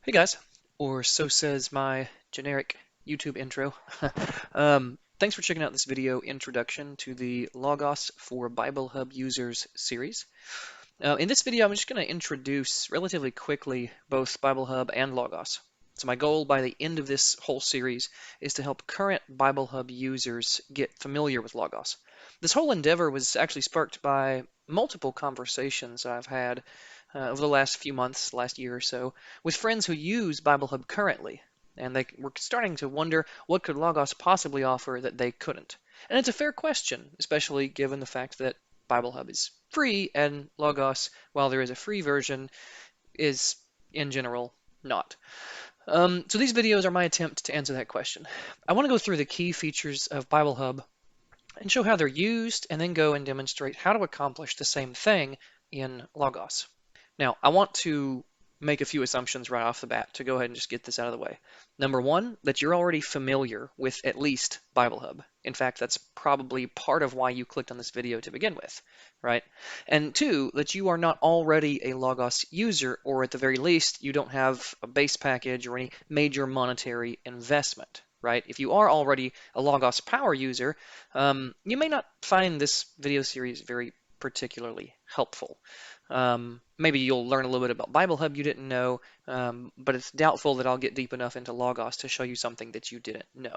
Hey guys, or so says my generic YouTube intro. Thanks for checking out this video introduction to the Logos for Bible Hub Users series. In this video, I'm just going to introduce relatively quickly both Bible Hub and Logos. So my goal by the end of this whole series is to help current Bible Hub users get familiar with Logos. This whole endeavor was actually sparked by multiple conversations I've had over the last few months, last year or so, with friends who use Bible Hub currently. And they were starting to wonder what could Logos possibly offer that they couldn't. And it's a fair question, especially given the fact that Bible Hub is free and Logos, while there is a free version, is in general not. So these videos are my attempt to answer that question. I want to go through the key features of Bible Hub and show how they're used, and then go and demonstrate how to accomplish the same thing in Logos. Now, I want to make a few assumptions right off the bat to go ahead and just get this out of the way. Number one, that you're already familiar with at least Bible Hub. In fact, that's probably part of why you clicked on this video to begin with, right? And two, that you are not already a Logos user, or at the very least, you don't have a base package or any major monetary investment, right? If you are already a Logos Power user, you may not find this video series very particularly helpful. Maybe you'll learn a little bit about Bible Hub you didn't know, but it's doubtful that I'll get deep enough into Logos to show you something that you didn't know.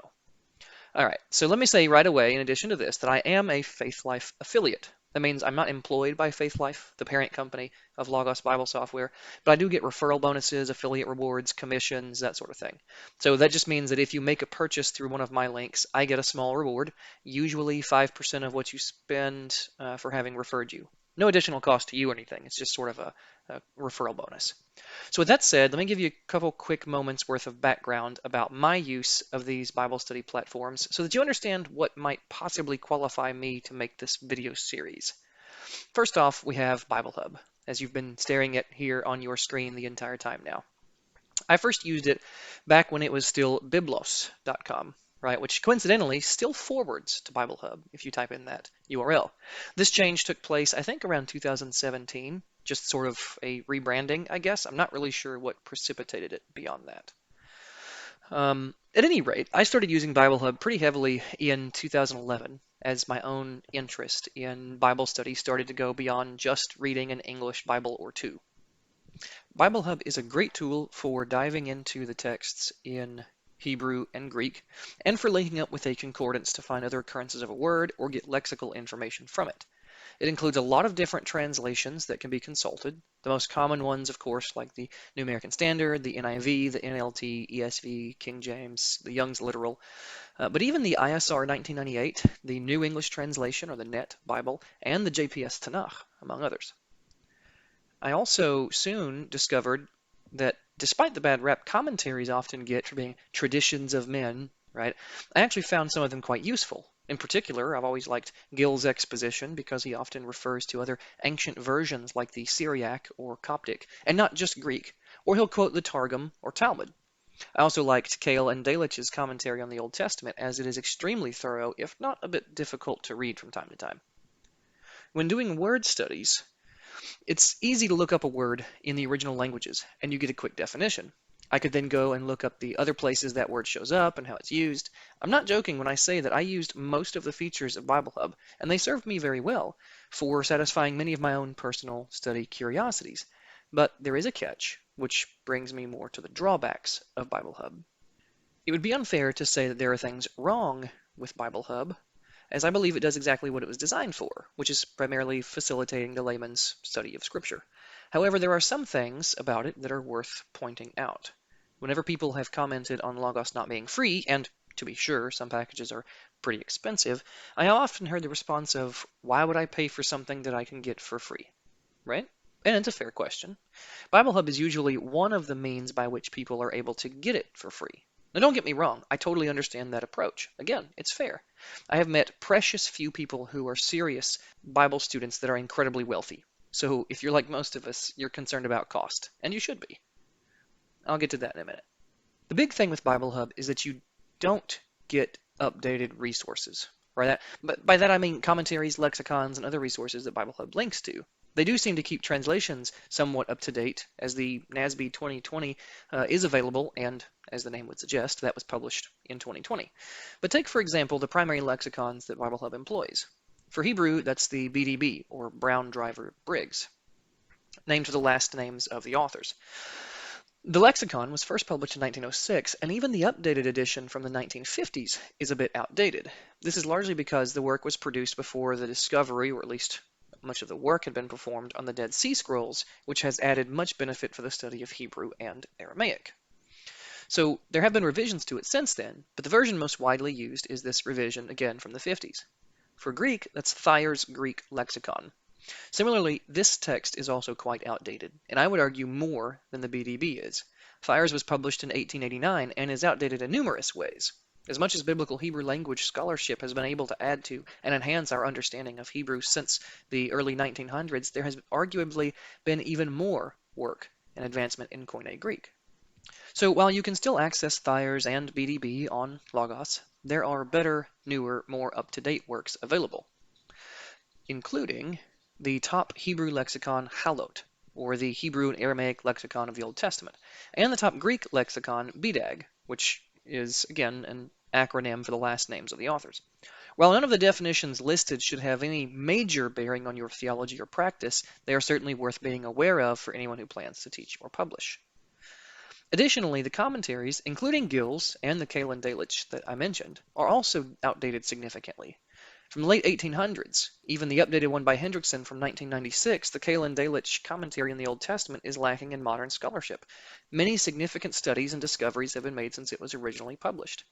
All right, so let me say right away, in addition to this, that I am a Faith Life affiliate. That means I'm not employed by Faith Life, the parent company of Logos Bible Software, but I do get referral bonuses, affiliate rewards, commissions, that sort of thing. So that just means that if you make a purchase through one of my links, I get a small reward, usually 5% of what you spend for having referred you. No additional cost to you or anything. It's just sort of a referral bonus. So with that said, let me give you a couple quick moments worth of background about my use of these Bible study platforms so that you understand what might possibly qualify me to make this video series. First off, we have Bible Hub, as you've been staring at here on your screen the entire time now. I first used it back when it was still biblos.com, right, which coincidentally still forwards to Bible Hub if you type in that URL. This change took place, I think, around 2017, just sort of a rebranding, I guess. I'm not really sure what precipitated it beyond that. At any rate, I started using Bible Hub pretty heavily in 2011 as my own interest in Bible study started to go beyond just reading an English Bible or two. Bible Hub is a great tool for diving into the texts in Hebrew and Greek, and for linking up with a concordance to find other occurrences of a word or get lexical information from it. It includes a lot of different translations that can be consulted. The most common ones, of course, like the New American Standard, the NIV, the NLT, ESV, King James, the Young's Literal, but even the ISR 1998, the New English Translation or the NET Bible, and the JPS Tanakh, among others. I also soon discovered that despite the bad rap commentaries often get for being traditions of men, right, I actually found some of them quite useful. In particular, I've always liked Gill's exposition because he often refers to other ancient versions like the Syriac or Coptic, and not just Greek, or he'll quote the Targum or Talmud. I also liked Kale and Delitzsch's commentary on the Old Testament, as it is extremely thorough, if not a bit difficult to read from time to time. When doing word studies, it's easy to look up a word in the original languages, and you get a quick definition. I could then go and look up the other places that word shows up and how it's used. I'm not joking when I say that I used most of the features of Bible Hub, and they served me very well for satisfying many of my own personal study curiosities. But there is a catch, which brings me more to the drawbacks of Bible Hub. It would be unfair to say that there are things wrong with Bible Hub, as I believe it does exactly what it was designed for, which is primarily facilitating the layman's study of Scripture. However, there are some things about it that are worth pointing out. Whenever people have commented on Logos not being free, and to be sure, some packages are pretty expensive, I have often heard the response of, why would I pay for something that I can get for free? Right? And it's a fair question. Bible Hub is usually one of the means by which people are able to get it for free. Now, don't get me wrong, I totally understand that approach. Again, it's fair. I have met precious few people who are serious Bible students that are incredibly wealthy. So if you're like most of us, you're concerned about cost, and you should be. I'll get to that in a minute. The big thing with Bible Hub is that you don't get updated resources. Right? But by that I mean commentaries, lexicons, and other resources that Bible Hub links to. They do seem to keep translations somewhat up to date, as the NASB 2020 is available, and as the name would suggest, that was published in 2020. But take, for example, the primary lexicons that Biblehub employs. For Hebrew, that's the BDB, or Brown Driver Briggs, named to the last names of the authors. The lexicon was first published in 1906, and even the updated edition from the 1950s is a bit outdated. This is largely because the work was produced before the discovery, or at least much of the work had been performed on the Dead Sea Scrolls, which has added much benefit for the study of Hebrew and Aramaic. So there have been revisions to it since then, but the version most widely used is this revision, again from the 50s. For Greek, that's Thayer's Greek Lexicon. Similarly, this text is also quite outdated, and I would argue more than the BDB is. Thayer's was published in 1889 and is outdated in numerous ways. As much as biblical Hebrew language scholarship has been able to add to and enhance our understanding of Hebrew since the early 1900s, there has arguably been even more work and advancement in Koine Greek. So while you can still access Thayer's and BDB on Logos, there are better, newer, more up-to-date works available, including the top Hebrew lexicon Halot, or the Hebrew and Aramaic lexicon of the Old Testament, and the top Greek lexicon BDAG, which is, again, an acronym for the last names of the authors. While none of the definitions listed should have any major bearing on your theology or practice, they are certainly worth being aware of for anyone who plans to teach or publish. Additionally, the commentaries, including Gill's and the Kalin Delitzsch that I mentioned, are also outdated significantly. From the late 1800s, even the updated one by Hendrickson from 1996, the Kalin Delitzsch commentary in the Old Testament is lacking in modern scholarship. Many significant studies and discoveries have been made since it was originally published.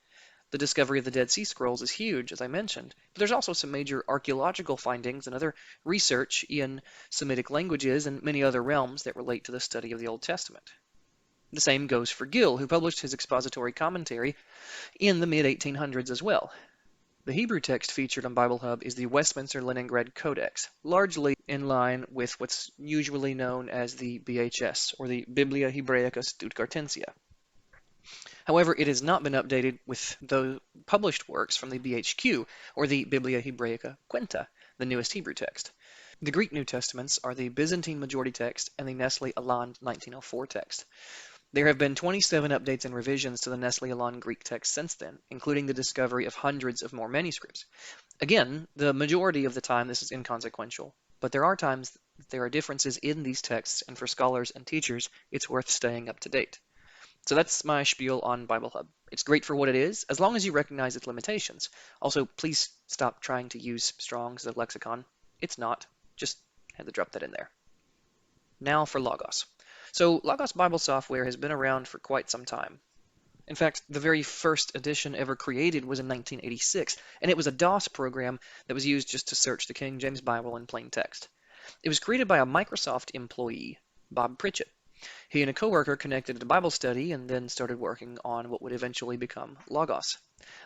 The discovery of the Dead Sea Scrolls is huge, as I mentioned, but there's also some major archaeological findings and other research in Semitic languages and many other realms that relate to the study of the Old Testament. The same goes for Gill, who published his expository commentary in the mid-1800s as well. The Hebrew text featured on Biblehub is the Westminster Leningrad Codex, largely in line with what's usually known as the BHS, or the Biblia Hebraica Stuttgartensia. However, it has not been updated with the published works from the BHQ, or the Biblia Hebraica Quenta, the newest Hebrew text. The Greek New Testaments are the Byzantine Majority Text and the Nestle-Aland 1904 text. There have been 27 updates and revisions to the Nestle-Aland Greek text since then, including the discovery of hundreds of more manuscripts. Again, the majority of the time this is inconsequential, but there are times that there are differences in these texts, and for scholars and teachers, it's worth staying up to date. So that's my spiel on Biblehub. It's great for what it is, as long as you recognize its limitations. Also, please stop trying to use Strong's as a lexicon. It's not. Just had to drop that in there. Now for Logos. So Logos Bible software has been around for quite some time. In fact, the very first edition ever created was in 1986, and it was a DOS program that was used just to search the King James Bible in plain text. It was created by a Microsoft employee, Bob Pritchett. He and a coworker connected to Bible study and then started working on what would eventually become Logos.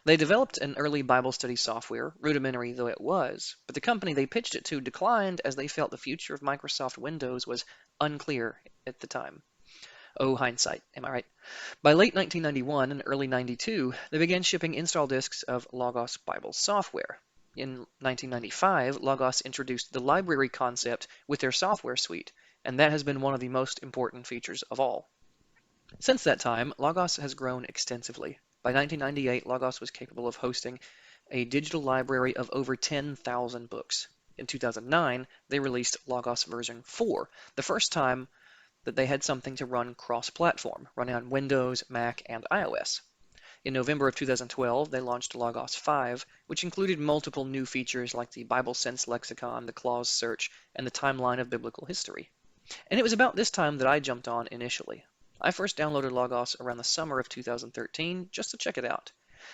They developed an early Bible study software, rudimentary though it was, but the company they pitched it to declined as they felt the future of Microsoft Windows was unclear at the time. Oh, hindsight, am I right? By late 1991 and early 92, they began shipping install disks of Logos Bible software. In 1995, Logos introduced the library concept with their software suite, and that has been one of the most important features of all. Since that time, Logos has grown extensively. By 1998, Logos was capable of hosting a digital library of over 10,000 books. In 2009, they released Logos version 4, the first time that they had something to run cross-platform, running on Windows, Mac, and iOS. In November of 2012, they launched Logos 5, which included multiple new features like the Bible Sense lexicon, the clause search, and the timeline of biblical history. And it was about this time that I jumped on initially. I first downloaded Logos around the summer of 2013 just to check it out.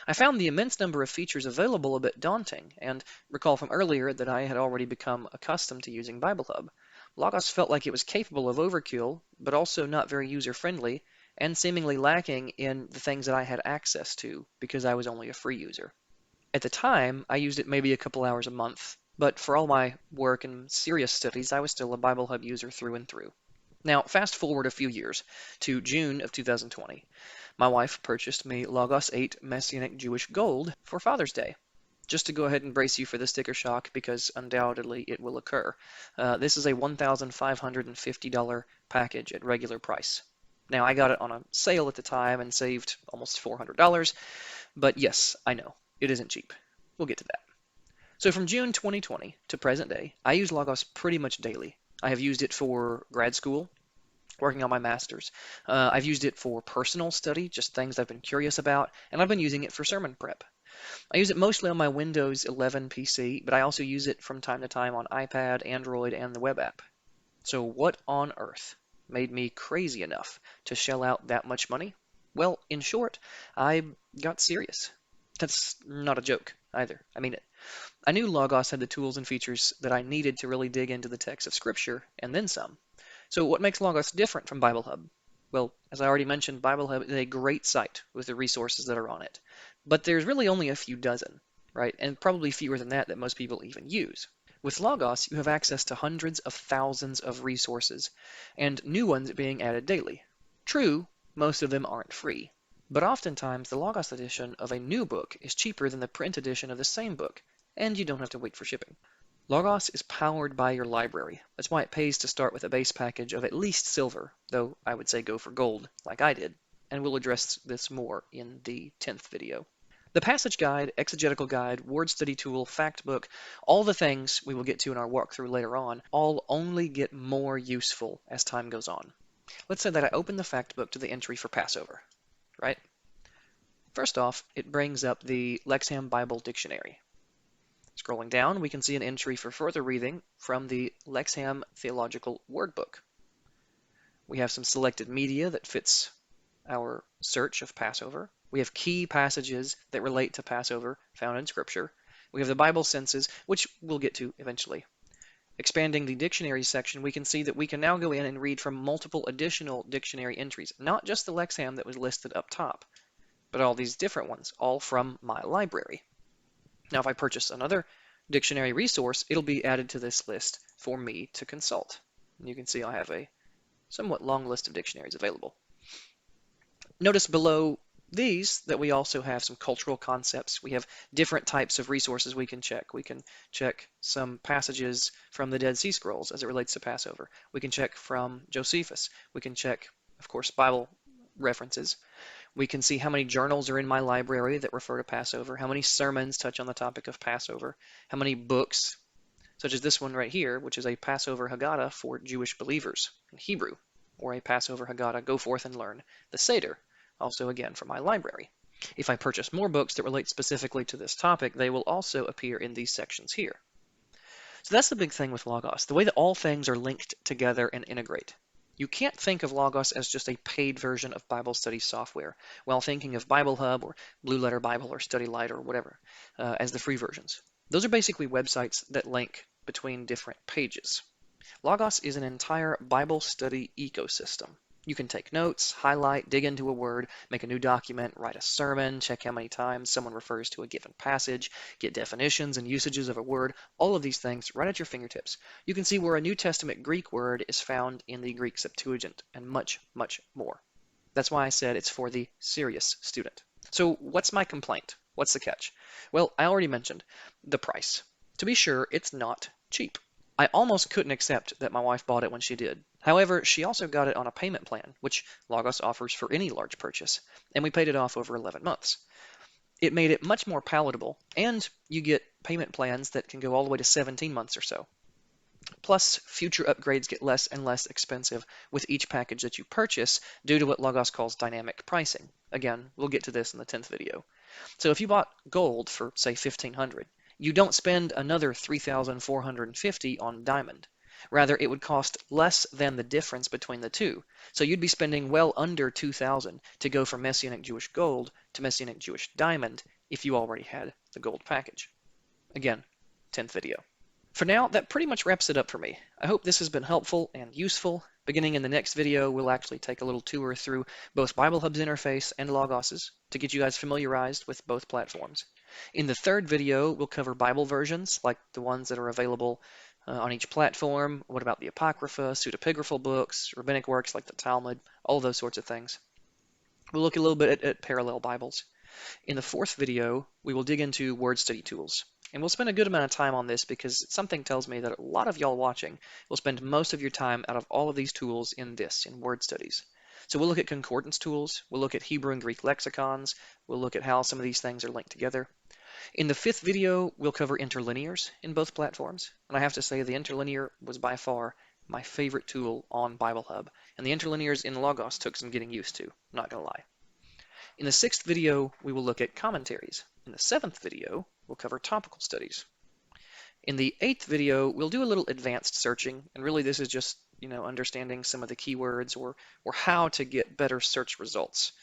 I found the immense number of features available a bit daunting, and recall from earlier that I had already become accustomed to using Biblehub. Logos felt like it was capable of overkill, but also not very user-friendly, and seemingly lacking in the things that I had access to because I was only a free user. At the time, I used it maybe a couple hours a month, but for all my work and serious studies, I was still a Biblehub user through and through. Now, fast forward a few years to June of 2020. My wife purchased me Logos 8 Messianic Jewish Gold for Father's Day. just to go ahead and brace you for the sticker shock, because undoubtedly it will occur. This is a $1,550 package at regular price. Now, I got it on a sale at the time and saved almost $400, but yes, I know, it isn't cheap. We'll get to that. So from June 2020 to present day, I use Logos pretty much daily. I have used it for grad school, working on my master's. I've used it for personal study, just things I've been curious about, and I've been using it for sermon prep. I use it mostly on my Windows 11 PC, but I also use it from time to time on iPad, Android, and the web app. So what on earth made me crazy enough to shell out that much money? Well, in short, I got serious. That's not a joke either. I mean it. I knew Logos had the tools and features that I needed to really dig into the text of Scripture, and then some. So what makes Logos different from Biblehub? Well, as I already mentioned, Biblehub is a great site with the resources that are on it. But there's really only a few dozen, right? And probably fewer than that most people even use. With Logos, you have access to hundreds of thousands of resources, and new ones being added daily. True, most of them aren't free. But oftentimes, the Logos edition of a new book is cheaper than the print edition of the same book, and you don't have to wait for shipping. Logos is powered by your library. That's why it pays to start with a base package of at least silver, though I would say go for gold, like I did, and we'll address this more in the 10th video. The passage guide, exegetical guide, word study tool, fact book, all the things we will get to in our walkthrough later on, all only get more useful as time goes on. Let's say that I open the fact book to the entry for Passover, right? First off, it brings up the Lexham Bible Dictionary. Scrolling down, we can see an entry for further reading from the Lexham Theological Word Book. We have some selected media that fits our search of Passover. We have key passages that relate to Passover found in Scripture. We have the Bible senses, which we'll get to eventually. Expanding the dictionary section, we can see that we can now go in and read from multiple additional dictionary entries, not just the Lexham that was listed up top, but all these different ones, all from my library. Now, if I purchase another dictionary resource, it'll be added to this list for me to consult. And you can see I have a somewhat long list of dictionaries available. Notice below these that we also have some cultural concepts. We have different types of resources we can check. We can check some passages from the Dead Sea Scrolls as it relates to Passover. We can check from Josephus. We can check, of course, Bible references. We can see how many journals are in my library that refer to Passover, how many sermons touch on the topic of Passover, how many books, such as this one right here, which is a Passover Haggadah for Jewish believers in Hebrew, or a Passover Haggadah, Go Forth and Learn, the Seder, also again from my library. If I purchase more books that relate specifically to this topic, they will also appear in these sections here. So that's the big thing with Logos, the way that all things are linked together and integrate. You can't think of Logos as just a paid version of Bible study software while thinking of Biblehub or Blue Letter Bible or Study Light or whatever as the free versions. Those are basically websites that link between different pages. Logos is an entire Bible study ecosystem. You can take notes, highlight, dig into a word, make a new document, write a sermon, check how many times someone refers to a given passage, get definitions and usages of a word, all of these things right at your fingertips. You can see where a New Testament Greek word is found in the Greek Septuagint, and much, much more. That's why I said it's for the serious student. So what's my complaint? What's the catch? Well, I already mentioned the price. To be sure, it's not cheap. I almost couldn't accept that my wife bought it when she did. However, she also got it on a payment plan, which Logos offers for any large purchase, and we paid it off over 11 months. It made it much more palatable, and you get payment plans that can go all the way to 17 months or so. Plus, future upgrades get less and less expensive with each package that you purchase due to what Logos calls dynamic pricing. Again, we'll get to this in the 10th video. So if you bought gold for, say, $1,500, you don't spend another $3,450 on diamond. Rather, it would cost less than the difference between the two. So you'd be spending well under $2,000 to go from Messianic Jewish gold to Messianic Jewish diamond if you already had the gold package. Again, 10th video. For now, that pretty much wraps it up for me. I hope this has been helpful and useful. Beginning in the next video, we'll actually take a little tour through both Biblehub's interface and Logos's to get you guys familiarized with both platforms. In the third video, we'll cover Bible versions, like the ones that are available on each platform. What about the Apocrypha, pseudepigraphal books, rabbinic works like the Talmud, all those sorts of things. We'll look a little bit at parallel Bibles. In the fourth video, we will dig into word study tools. And we'll spend a good amount of time on this because something tells me that a lot of y'all watching will spend most of your time out of all of these tools in word studies. So we'll look at concordance tools, we'll look at Hebrew and Greek lexicons, we'll look at how some of these things are linked together. In the fifth video, we'll cover interlinears in both platforms. And I have to say the interlinear was by far my favorite tool on Biblehub. And the interlinears in Logos took some getting used to, not gonna lie. In the sixth video, we will look at commentaries. In the seventh video, we'll cover topical studies. In the eighth video, we'll do a little advanced searching, and really this is just, understanding some of the keywords or how to get better search results.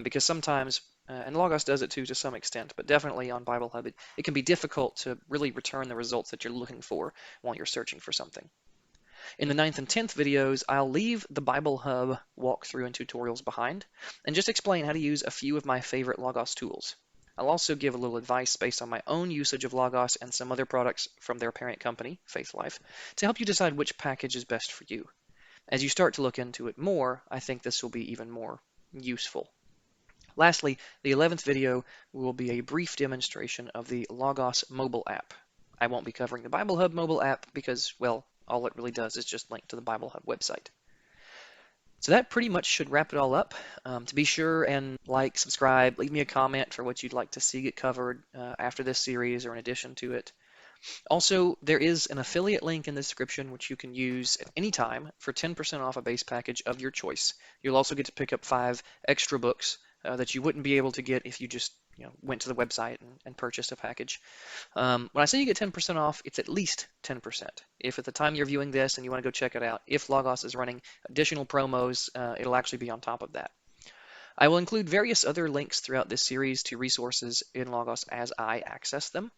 Because sometimes, and Logos does it too to some extent, but definitely on Biblehub, it can be difficult to really return the results that you're looking for while you're searching for something. In the 9th and 10th videos, I'll leave the Biblehub walkthrough and tutorials behind and just explain how to use a few of my favorite Logos tools. I'll also give a little advice based on my own usage of Logos and some other products from their parent company, Faithlife, to help you decide which package is best for you. As you start to look into it more, I think this will be even more useful. Lastly, the 11th video will be a brief demonstration of the Logos mobile app. I won't be covering the Biblehub mobile app because, well, all it really does is just link to the Biblehub website. So that pretty much should wrap it all up. To be sure and like, subscribe, leave me a comment for what you'd like to see get covered after this series or in addition to it. Also, there is an affiliate link in the description which you can use at any time for 10% off a base package of your choice. You'll also get to pick up 5 extra books that you wouldn't be able to get if you just went to the website and purchased a package. When I say you get 10% off, it's at least 10%. If at the time you're viewing this and you want to go check it out, if Logos is running additional promos, it'll actually be on top of that. I will include various other links throughout this series to resources in Logos as I access them.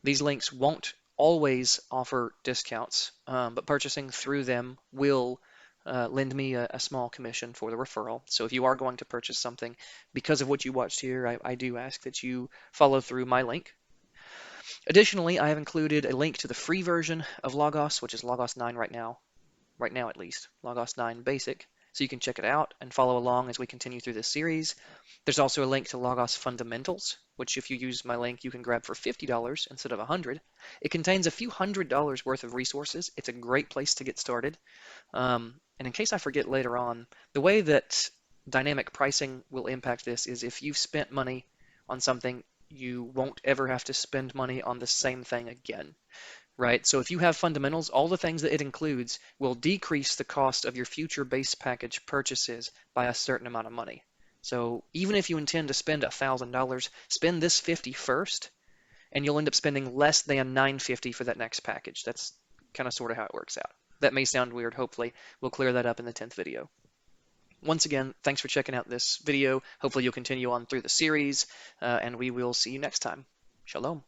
These links won't always offer discounts, but purchasing through them will lend me a small commission for the referral. So if you are going to purchase something because of what you watched here, I do ask that you follow through my link. Additionally, I have included a link to the free version of Logos, which is Logos 9 right now at least, Logos 9 Basic, so you can check it out and follow along as we continue through this series. There's also a link to Logos Fundamentals, which if you use my link, you can grab for $50 instead of $100. It contains a few $100s worth of resources. It's a great place to get started. And in case I forget later on, the way that dynamic pricing will impact this is if you've spent money on something, you won't ever have to spend money on the same thing again. Right? So if you have fundamentals, all the things that it includes will decrease the cost of your future base package purchases by a certain amount of money. So even if you intend to spend $1,000, spend this $50 first, and you'll end up spending less than $950 for that next package. That's kind of sort of how it works out. That may sound weird. Hopefully, we'll clear that up in the 10th video. Once again, thanks for checking out this video. Hopefully you'll continue on through the series, and we will see you next time. Shalom.